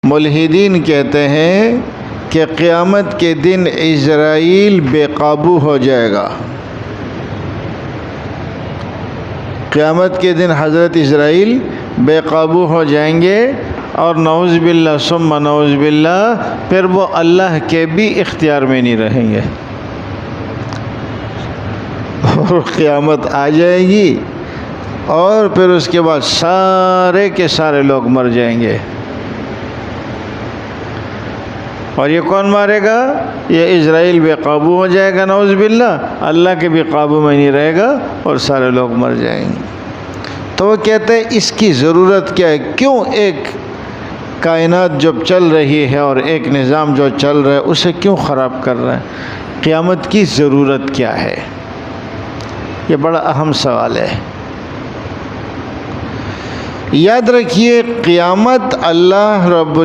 ملحدین کہتے ہیں کہ قیامت کے دن اسرائیل بے قابو ہو جائے گا. قیامت کے دن حضرت اسرائیل بے قابو ہو جائیں گے اور نعوذ باللہ ثم نعوذ باللہ پھر وہ اللہ کے بھی اختیار میں نہیں رہیں گے اور قیامت آ جائے گی اور پھر اس کے بعد سارے کے سارے لوگ مر جائیں گے. اور یہ کون مارے گا؟ یہ اسرائیل بے قابو ہو جائے گا نعوذ باللہ، اللہ کے بھی قابو میں نہیں رہے گا اور سارے لوگ مر جائیں گے. تو وہ کہتے ہیں اس کی ضرورت کیا ہے؟ کیوں ایک کائنات جب چل رہی ہے اور ایک نظام جو چل رہا ہے اسے کیوں خراب کر رہا ہے؟ قیامت کی ضرورت کیا ہے؟ یہ بڑا اہم سوال ہے. یاد رکھیے قیامت اللہ رب